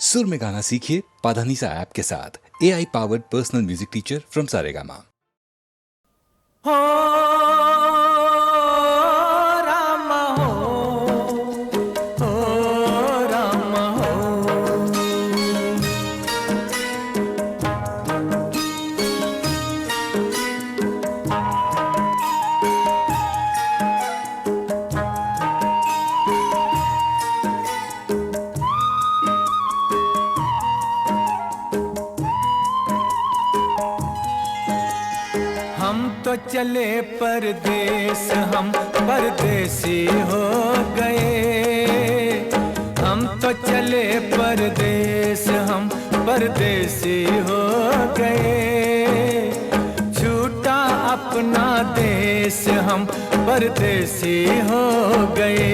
सुर में गाना सीखिए पाधानीसा ऐप के साथ। AI powered personal music teacher from Saregama. हो राम हो राम हो। हम तो चले परदेस, हम परदेसी हो गए। हम तो चले परदेस, हम परदेसी हो गए। छूटा अपना देश, हम परदेसी हो गए।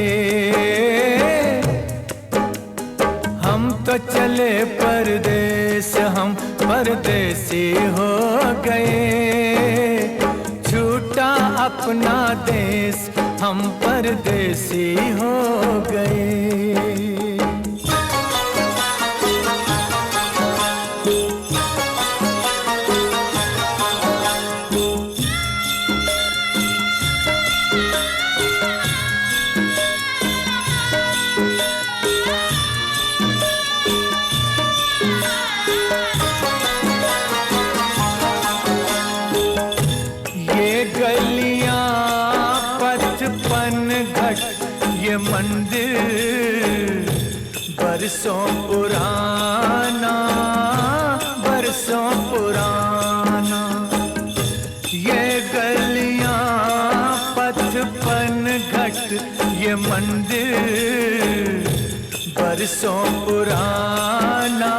हम तो चले परदेस, हम परदेसी हो गए। छूटा अपना देश, हम परदेसी हो गए। गलियां पचपन घट ये मंदिर बरसों पुराना, बरसों पुराना। ये गलियां पचपन घट ये मंदिर बरसों पुराना।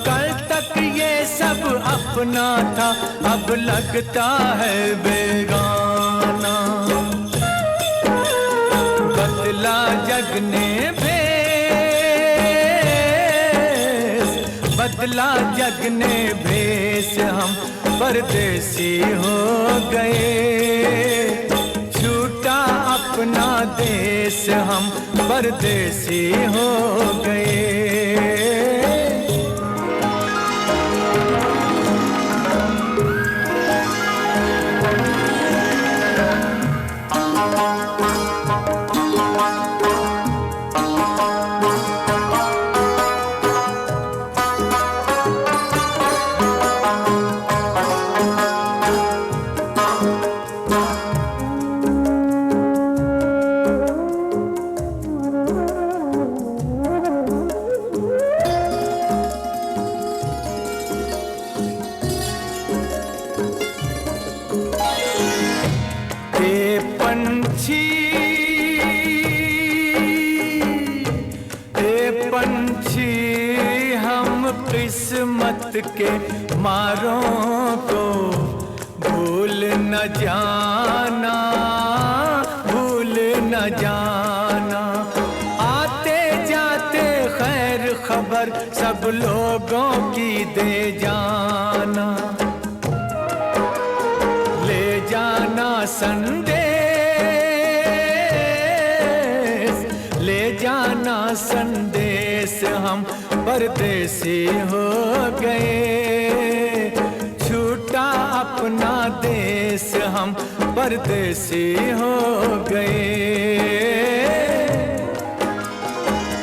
कल तक ये सब अपना था, अब लगता है बेगाना। बदला जग ने भेस, बदला जग ने भेस, हम परदेसी हो गए। छूटा अपना देश, हम परदेसी हो गए। पंछी हम किस्मत के मारों को भूल न जाना, भूल न जाना। आते जाते खैर खबर सब लोगों की दे जाना। ले जाना संदेश, ले जाना संदेश, हम परदेसी हो गए। छूटा अपना देश, हम परदेसी हो गए।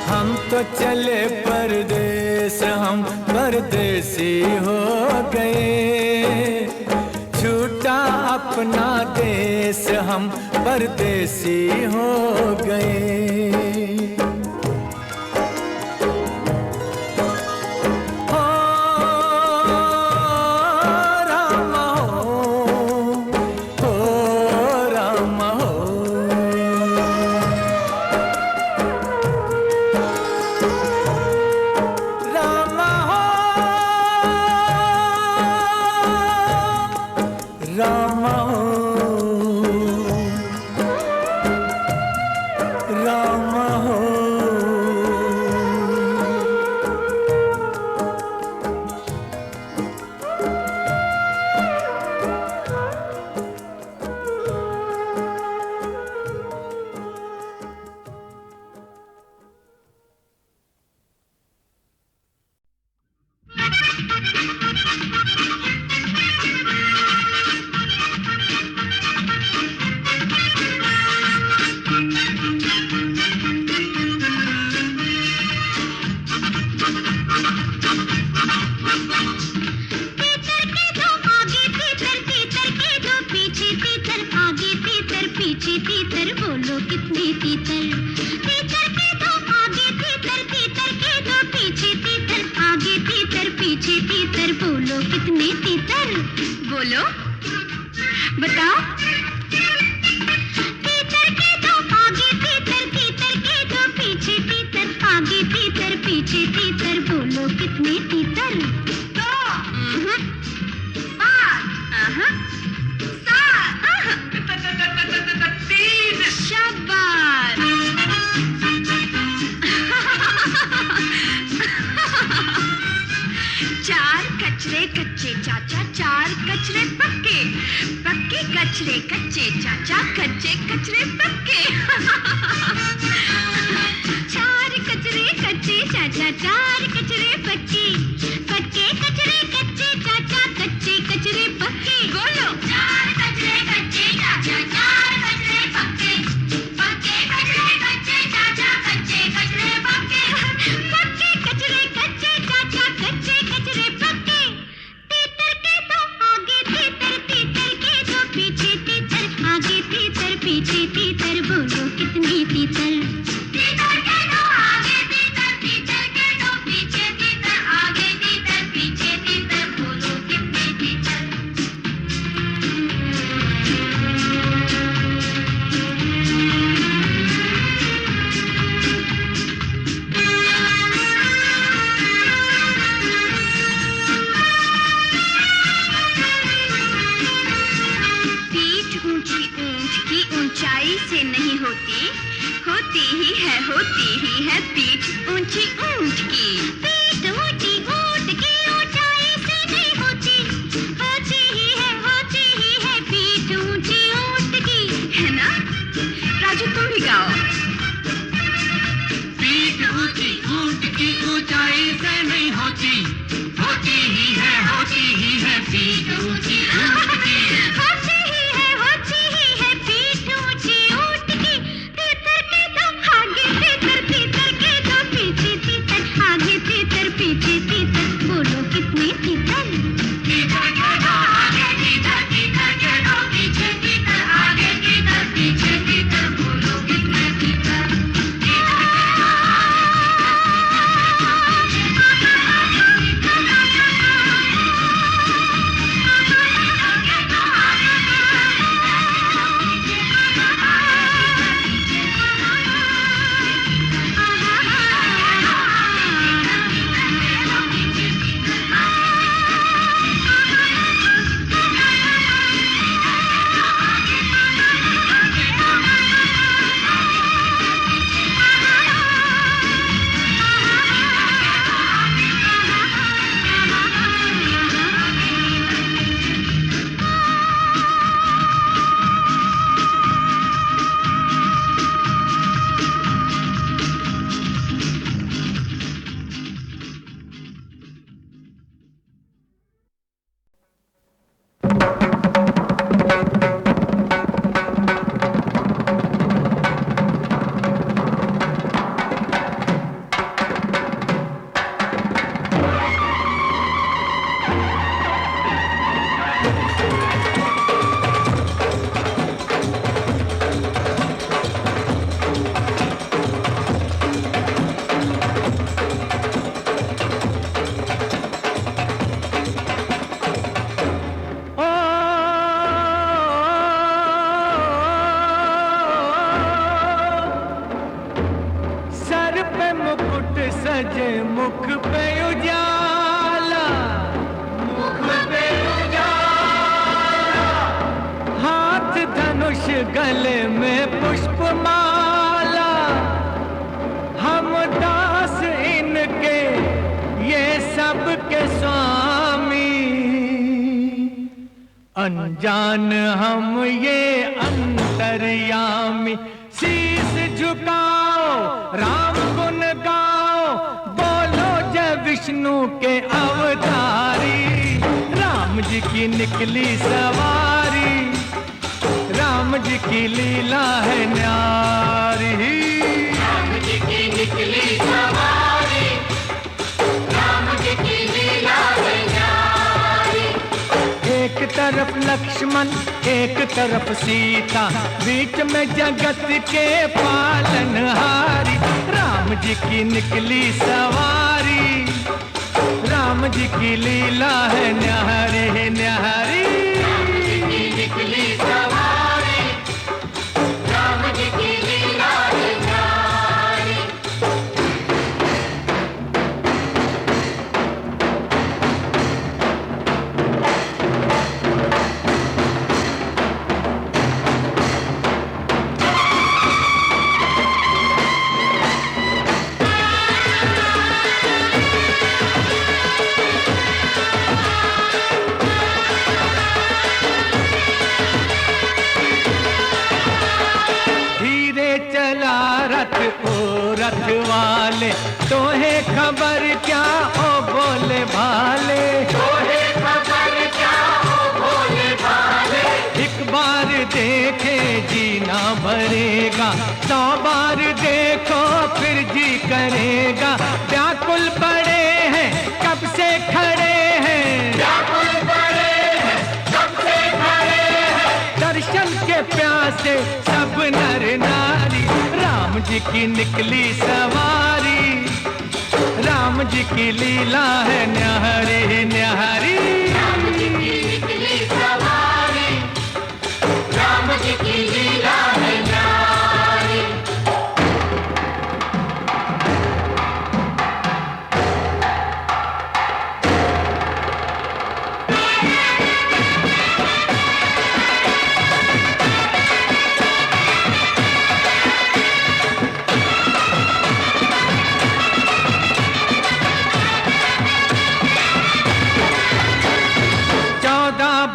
हम तो चले परदेस, हम परदेसी हो गए। छूटा अपना देश, हम परदेसी हो गए। रामा हो, रामा हो। सजे मुख पे उजाला, मुख पे उजाला, हाथ धनुष गले में पुष्पमाला, हम दास इनके ये सब के स्वामी, अनजान हम ये अंतर्यामी। शीश झुकाओ राम गुण गाओ, बोलो जय विष्णु के अवतारी, राम जी की निकली सवारी, राम जी की लीला है न्यारी। राम जी की निकली सवारी, राम जी की लीला है न्यारी। एक तरफ लक्ष्मण एक तरफ सीता, बीच में जगत के पालनहारी, राम जी की निकली सवारी, राम जी की लीला है न्यारी न्यारी। राम जी की निकली सवारी, राम जी की लीला है न्यारी। धीरे चला रथ ओ रथ वाले, तोहे खबर क्या ओ बोले भाले, तोहे खबर क्या हो भोले भाले। एक बार देखे जीना भरेगा, 100 बार देखो फिर जी करेगा, व्याकुल पड़े हैं कब से खड़े हैं, व्याकुल पड़े हैं कब से खड़े हैं। दर्शन के प्यासे सब नर नारी, राम जी की निकली सवारी, राम जी की लीला है न्यारी न्यारी। राम जी की निकली सवारी, राम जी की लीला है न्यारी।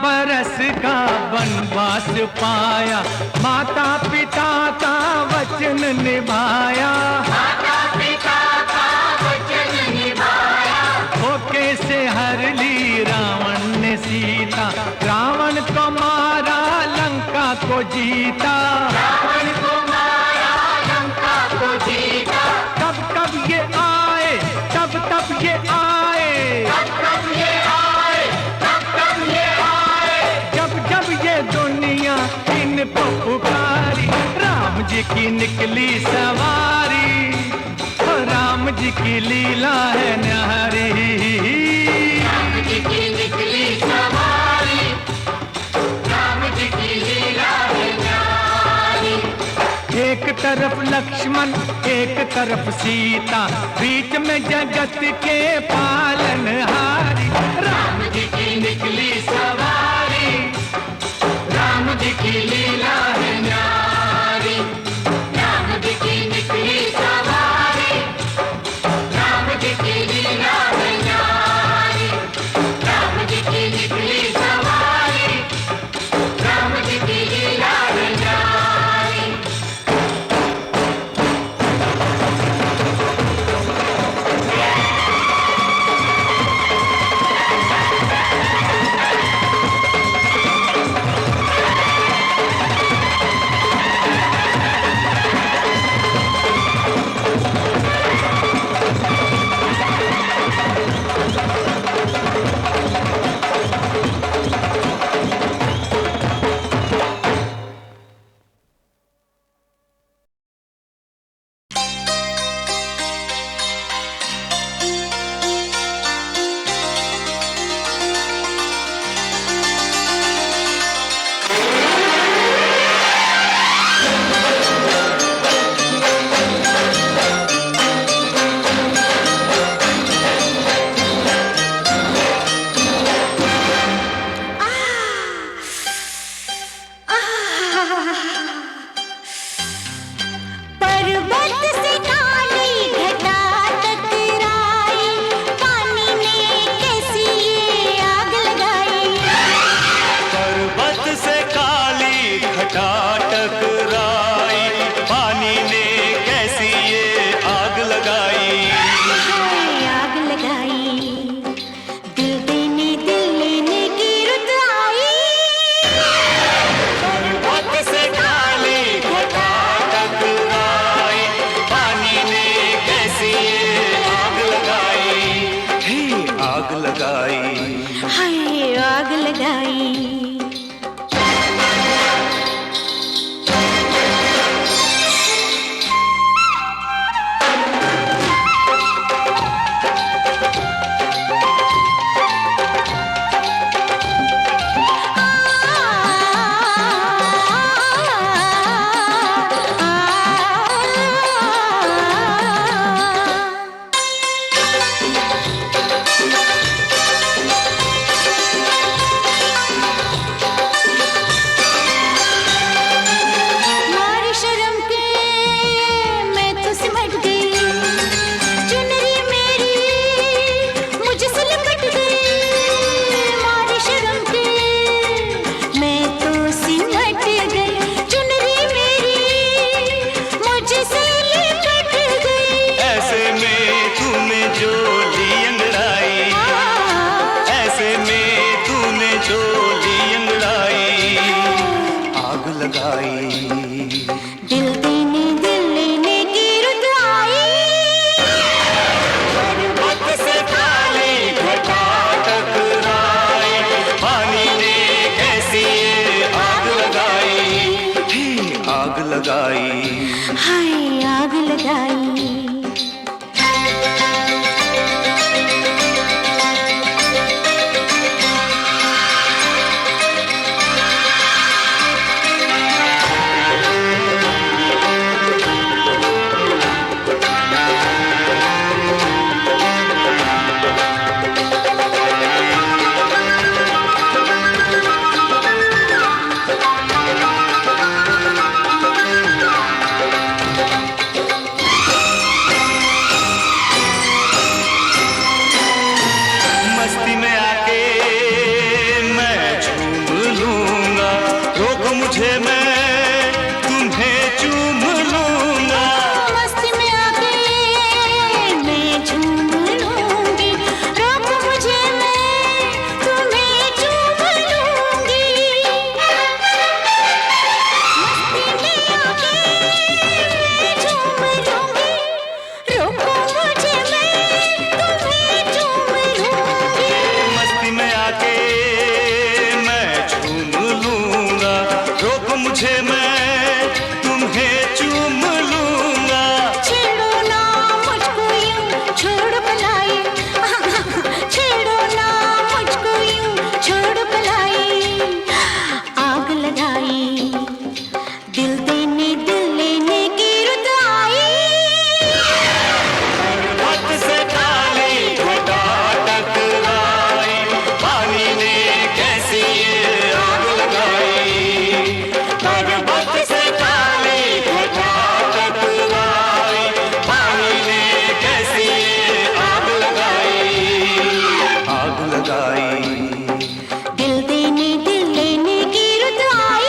बरस का वनवास पाया, माता पिता का वचन निभाया, माता पिता का वचन निभाया। धोखे से हर ली रावण ने सीता, रावण को मारा लंका को जीता, रावण को मारा लंका को जीता। कब कब ये आए तब तब ये आए, कब कब ये आए, कब कब ये आए। जब जब ये दुनिया इनको पुकारी, राम जी की निकली सवारी, ओ राम जी की लीला है न्यारी। राम जी की निकली सवारी, राम जी की लीला है न्यारी। एक तरफ लक्ष्मण एक तरफ सीता, बीच में जगत के पालनहारी, राम जी की निकली सवारी, राम जी की लीला है न्यारी। राम जी की निकली सवारी, राम जी की लीला है न्यारी। राम जी की निकली सवारी, राम जी की लीला है न्यारी। लगाई। दिल देने दिल लेने की रुत आई, पर्वत से काली घटा टकराई, पानी ने कैसी ये आग लगाई, आग लगाई, हाय आग लगाई। मस्ती में आके मैं झूम लूंगा, रोक मुझे मैं तुम्हें चूम लूंगा। मस्ती में आके मैं झूम लूंगी, रोक मुझे मैं तुम्हें चूम लूंगी। मस्ती में आके मैं झूम लूंगी, रोको मुझे मैं तुम्हें चूम लूंगी। मस्ती में आके मैं झूम लूंगा, रोक मुझे मैं तुम्हें चूम लूंगा। छेड़ो ना मुझको यूं छोड़ पलाई, छेड़ो ना मुझको यूं छोड़ पलाई। आग लगाई, दिल देने दिल लेने की रुत आई, पर्वत से काली घटा टकराई, पानी ने कैसी ये आग लगाई। पर्वत से काली घटा टकराई, पानी ने कैसी ये आग लगाई, आग लगाई। दिल देने दिल लेने की रुत आई।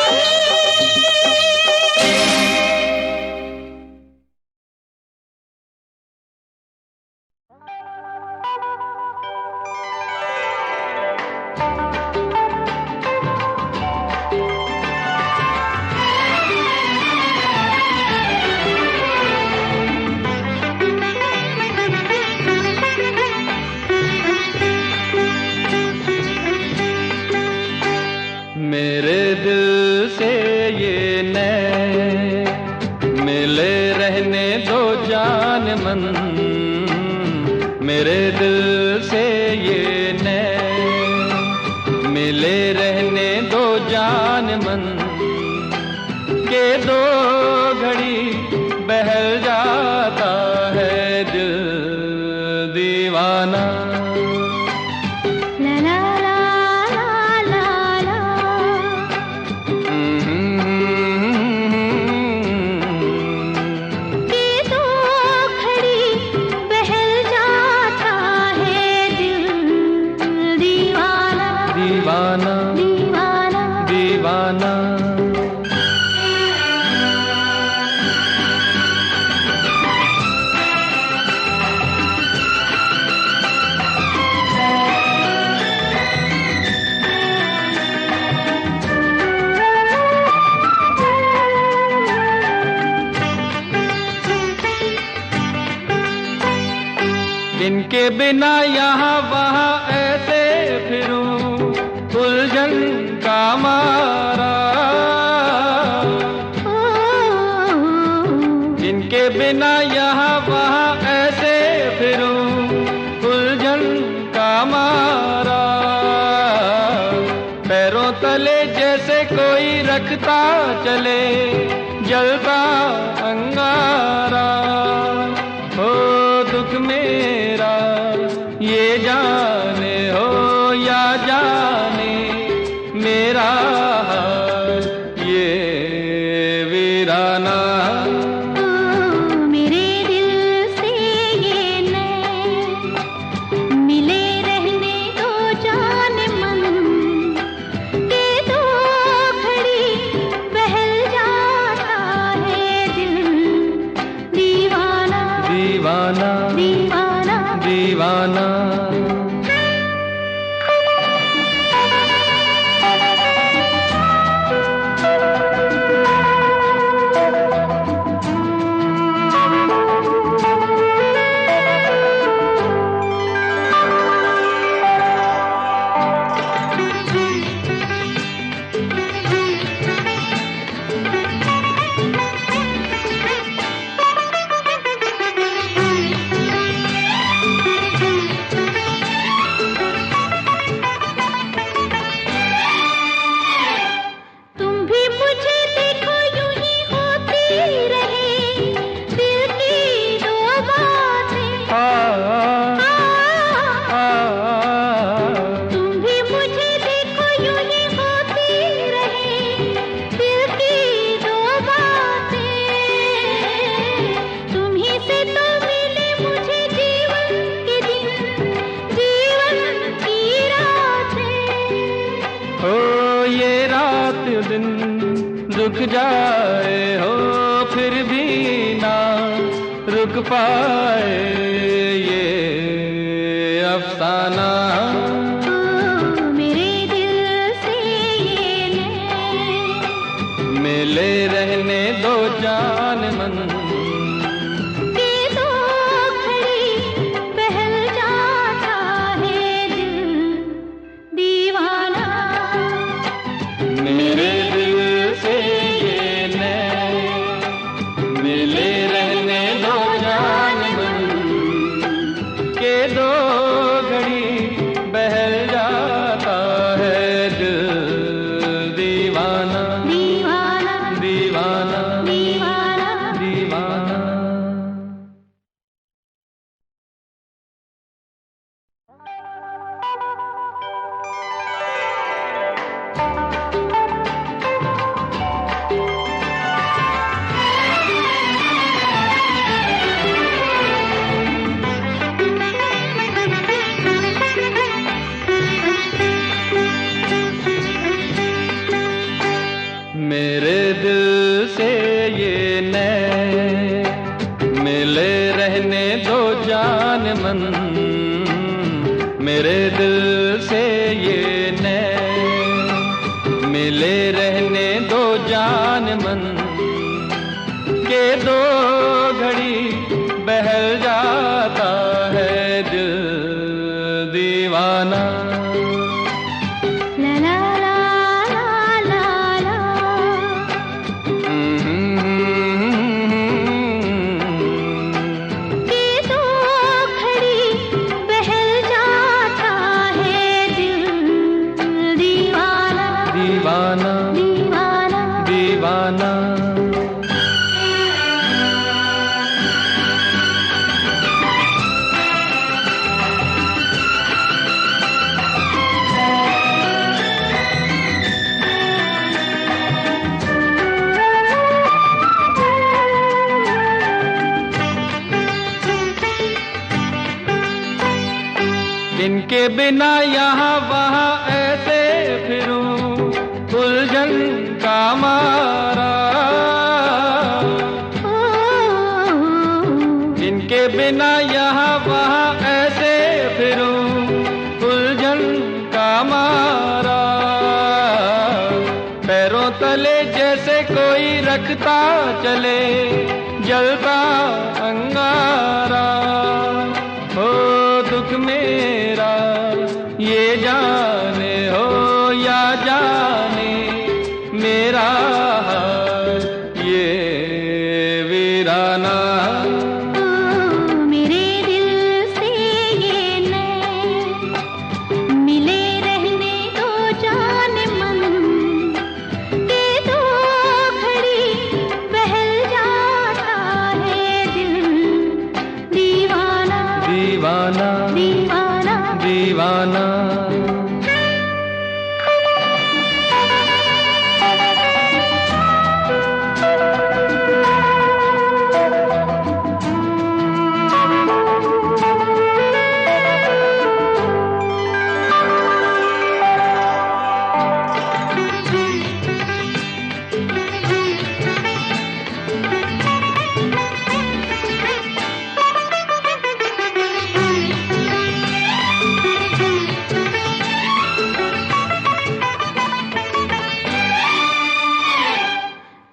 मेरे दिल से ये नैन मिले रहने दो जान मन, मेरे दिल से ये नैन मिले रहने दो जान मन, के दो घड़ी बहल जाता है दिल दीवाना। ला ला ला ला ला ला, के दो घड़ी बहल जाता है दिल दीवाना, दीवाना दीवाना। दीवाना। इनके बिना यहाँ वहाँ ऐसे फिरूं, उलझन का मारा। इनके बिना यहाँ वहाँ ऐसे फिरूं, उलझन का मारा। पैरों तले जैसे कोई रखता चले जलता अंगारा। हो दुख मेरा ये जाने हो या जाने मेरा हाल ये वीराना। मेरे दिल से ये नैन मिले रहने दो जान मन, के दो घड़ी बहल जाता है दिल दीवाना, दीवाना दीवाना, दीवाना। रुक जाए हो फिर भी ना रुक पाए ये अफसाना। मेरे दिल से ये नैन मिले रहने दो जान मन के दो घड़ी बहल जाता है दिल दीवाना। मेरे दिल से ये नैन मिले रहने दो जान मन के दो घड़ी बहल जाता है दिल दीवाना दीवाना दीवाना दीवाना दीवाना। मेरे दिल से ये नैन मिले रहने दो जान मन। मेरे दिल से ये नैन मिले रहने दो जान मन के दो घड़ी बहल जाता है दिल दीवाना। ला ला ला ला ला ला के दो घड़ी बहल जाता है दिल दीवाना दीवाना दीवाना दीवाना। इनके बिना यहाँ वहाँ ऐसे फिरूं उलझन का मारा। इनके बिना यहाँ वहाँ ऐसे फिरूं उलझन का मारा। पैरों तले जैसे कोई रखता चले जलता अंगारा। हो दुख मेरा ये जाने हो या जाने मेरा हाल ये वीराना। मेरे दिल से ये नैन मिले रहने दो जान मन के दो घड़ी बहल जाता है दिल दीवाना दीवाना दीवाना दीवाना।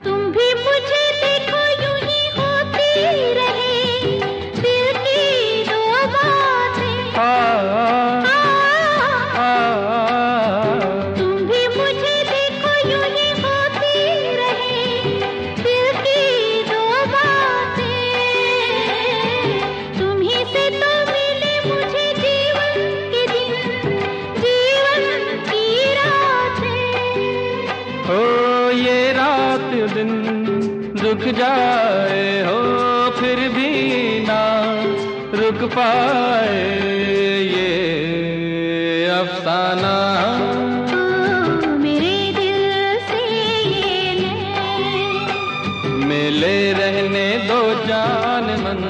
तुम भी मुझे देखो यूं ही होती रहे दिल की दो बातें। तुम भी मुझे देखो यूं ही होती रहे दिल की दो बातें। तुम ही से तो मिले मुझे जीवन के दिन जीवन की रातें। हो ये रात दिन रुक जाए हो फिर भी ना रुक पाए ये अफसाना। मेरे दिल से ये नैन मिले रहने दो जान मन